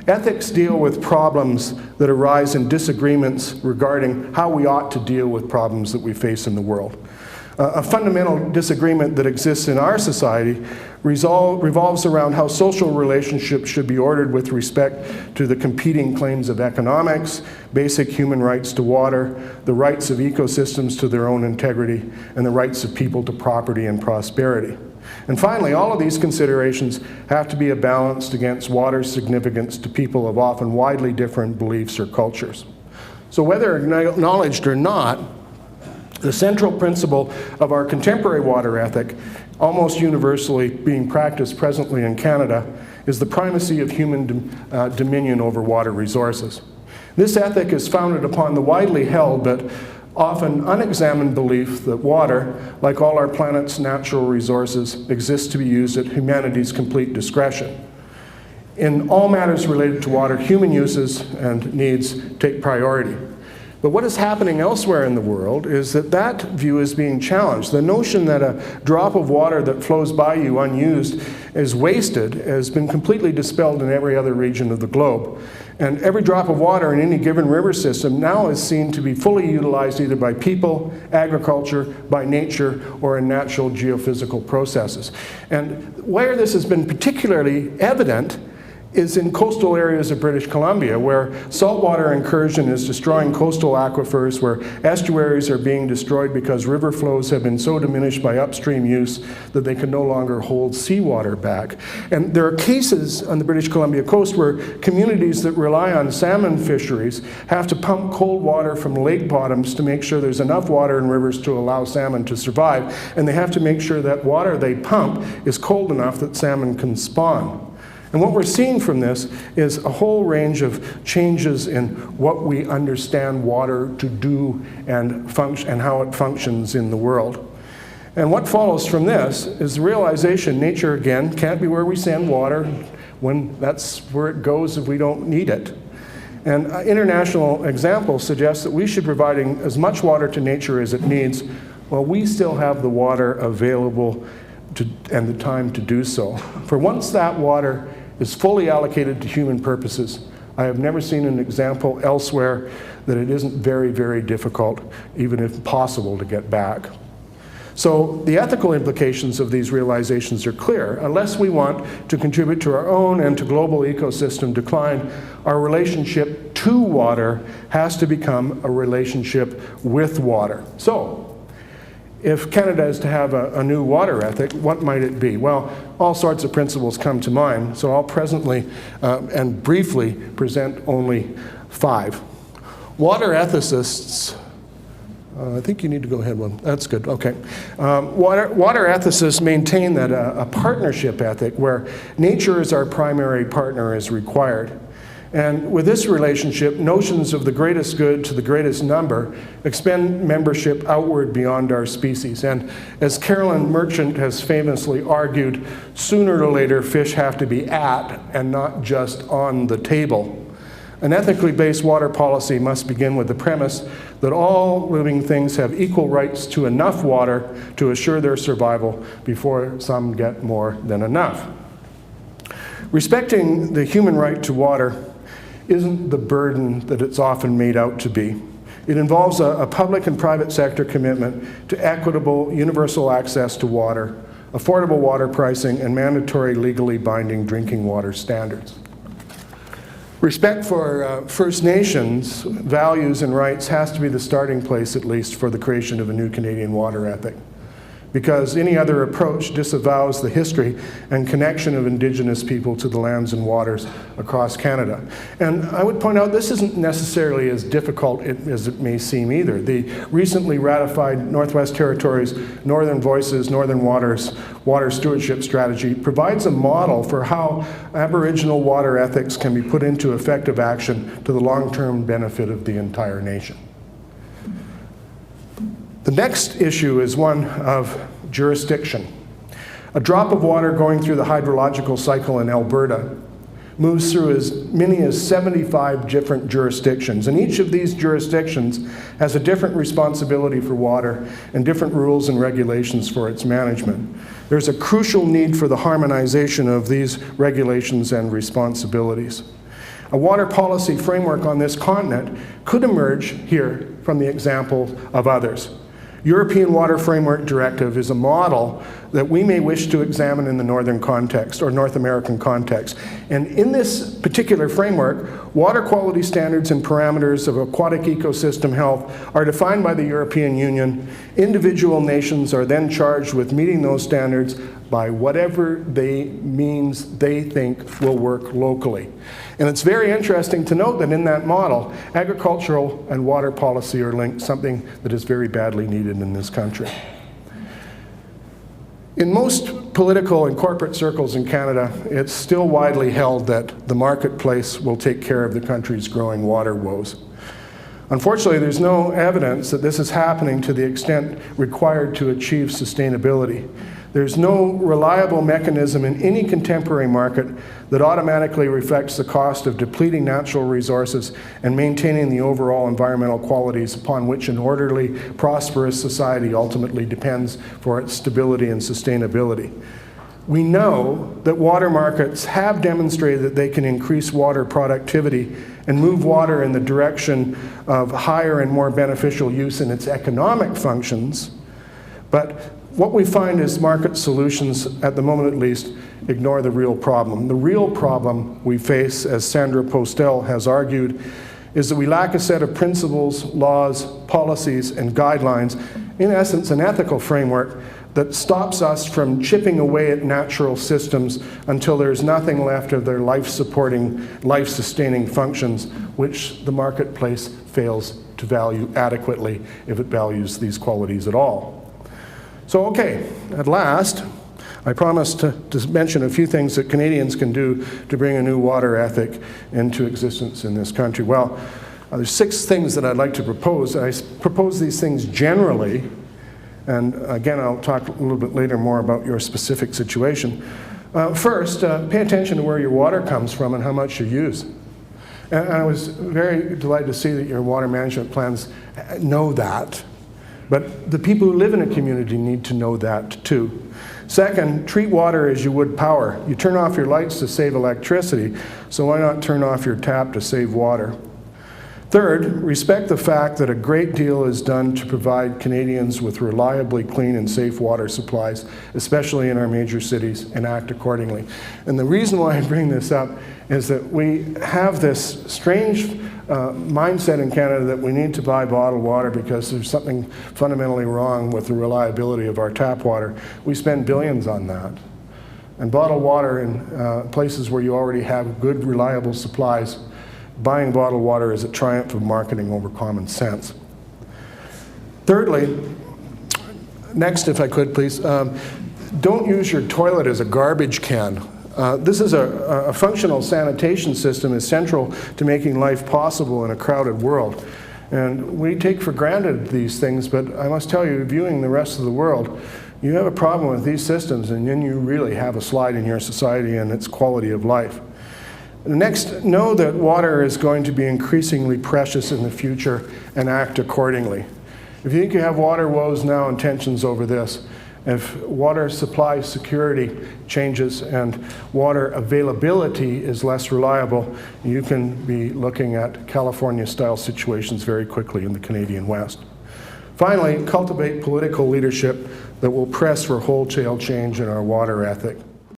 Ethics deal with problems that arise in disagreements regarding how we ought to deal with problems that we face in the world. A fundamental disagreement that exists in our society revolves around how social relationships should be ordered with respect to the competing claims of economics, basic human rights to water, the rights of ecosystems to their own integrity, and the rights of people to property and prosperity. And finally, all of these considerations have to be balanced against water's significance to people of often widely different beliefs or cultures. So whether acknowledged or not, the central principle of our contemporary water ethic, almost universally being practiced presently in Canada, is the primacy of human dominion over water resources. This ethic is founded upon the widely held but often unexamined belief that water, like all our planet's natural resources, exists to be used at humanity's complete discretion. In all matters related to water, human uses and needs take priority. But what is happening elsewhere in the world is that that view is being challenged. The notion that a drop of water that flows by you unused is wasted has been completely dispelled in every other region of the globe. And every drop of water in any given river system now is seen to be fully utilized either by people, agriculture, by nature, or in natural geophysical processes. And where this has been particularly evident is in coastal areas of British Columbia, where saltwater incursion is destroying coastal aquifers, where estuaries are being destroyed because river flows have been so diminished by upstream use that they can no longer hold seawater back. And there are cases on the British Columbia coast where communities that rely on salmon fisheries have to pump cold water from lake bottoms to make sure there's enough water in rivers to allow salmon to survive, and they have to make sure that water they pump is cold enough that salmon can spawn. And what we're seeing from this is a whole range of changes in what we understand water to do and how it functions in the world. And what follows from this is the realization nature, again, can't be where we send water when that's where it goes if we don't need it. And international examples suggest that we should be providing as much water to nature as it needs while we still have the water available and the time to do so. For once that water is fully allocated to human purposes, I have never seen an example elsewhere that it isn't very, very difficult, even if possible, to get back. So the ethical implications of these realizations are clear. Unless we want to contribute to our own and to global ecosystem decline, our relationship to water has to become a relationship with water. So, if Canada is to have a new water ethic, what might it be? Well, all sorts of principles come to mind, so I'll presently and briefly present only 5. Water ethicists, I think you need to go ahead one. That's good, okay. Water ethicists maintain that a partnership ethic where nature is our primary partner is required. And with this relationship, notions of the greatest good to the greatest number expand membership outward beyond our species. And as Carolyn Merchant has famously argued, sooner or later fish have to be at and not just on the table. An ethically based water policy must begin with the premise that all living things have equal rights to enough water to assure their survival before some get more than enough. Respecting the human right to water isn't the burden that it's often made out to be. It involves a public and private sector commitment to equitable, universal access to water, affordable water pricing, and mandatory legally binding drinking water standards. Respect for First Nations values and rights has to be the starting place, at least, for the creation of a new Canadian water ethic, because any other approach disavows the history and connection of Indigenous people to the lands and waters across Canada. And I would point out this isn't necessarily as difficult as it may seem either. The recently ratified Northwest Territories Northern Voices, Northern Waters Water Stewardship Strategy provides a model for how Aboriginal water ethics can be put into effective action to the long-term benefit of the entire nation. The next issue is one of jurisdiction. A drop of water going through the hydrological cycle in Alberta moves through as many as 75 different jurisdictions, and each of these jurisdictions has a different responsibility for water and different rules and regulations for its management. There's a crucial need for the harmonization of these regulations and responsibilities. A water policy framework on this continent could emerge here from the example of others. European Water Framework Directive is a model that we may wish to examine in the northern context or North American context. And in this particular framework, water quality standards and parameters of aquatic ecosystem health are defined by the European Union. Individual nations are then charged with meeting those standards by whatever means they think will work locally. And it's very interesting to note that in that model, agricultural and water policy are linked, something that is very badly needed in this country. In most political and corporate circles in Canada, it's still widely held that the marketplace will take care of the country's growing water woes. Unfortunately, there's no evidence that this is happening to the extent required to achieve sustainability. There's no reliable mechanism in any contemporary market that automatically reflects the cost of depleting natural resources and maintaining the overall environmental qualities upon which an orderly, prosperous society ultimately depends for its stability and sustainability. We know that water markets have demonstrated that they can increase water productivity and move water in the direction of higher and more beneficial use in its economic functions, but what we find is market solutions, at the moment at least, ignore the real problem. The real problem we face, as Sandra Postel has argued, is that we lack a set of principles, laws, policies, and guidelines, in essence an ethical framework that stops us from chipping away at natural systems until there's nothing left of their life-supporting, life-sustaining functions, which the marketplace fails to value adequately if it values these qualities at all. So, okay, at last, I promised to mention a few things that Canadians can do to bring a new water ethic into existence in this country. Well, there's 6 things that I'd like to propose. I propose these things generally, and again, I'll talk a little bit later more about your specific situation. First, pay attention to where your water comes from and how much you use. And I was very delighted to see that your water management plans know that. But the people who live in a community need to know that too. Second, treat water as you would power. You turn off your lights to save electricity, so why not turn off your tap to save water? Third, respect the fact that a great deal is done to provide Canadians with reliably clean and safe water supplies, especially in our major cities, and act accordingly. And the reason why I bring this up is that we have this strange mindset in Canada that we need to buy bottled water because there's something fundamentally wrong with the reliability of our tap water. We spend billions on that. And bottled water in places where you already have good, reliable supplies, buying bottled water is a triumph of marketing over common sense. Thirdly, next, if I could please, don't use your toilet as a garbage can. This is a functional sanitation system is central to making life possible in a crowded world. And we take for granted these things, but I must tell you, viewing the rest of the world, you have a problem with these systems, and then you really have a slide in your society and its quality of life. Next, know that water is going to be increasingly precious in the future and act accordingly. If you think you have water woes now and tensions over this, if water supply security changes and water availability is less reliable, you can be looking at California-style situations very quickly in the Canadian West. Finally, cultivate political leadership that will press for wholesale change in our water ethic.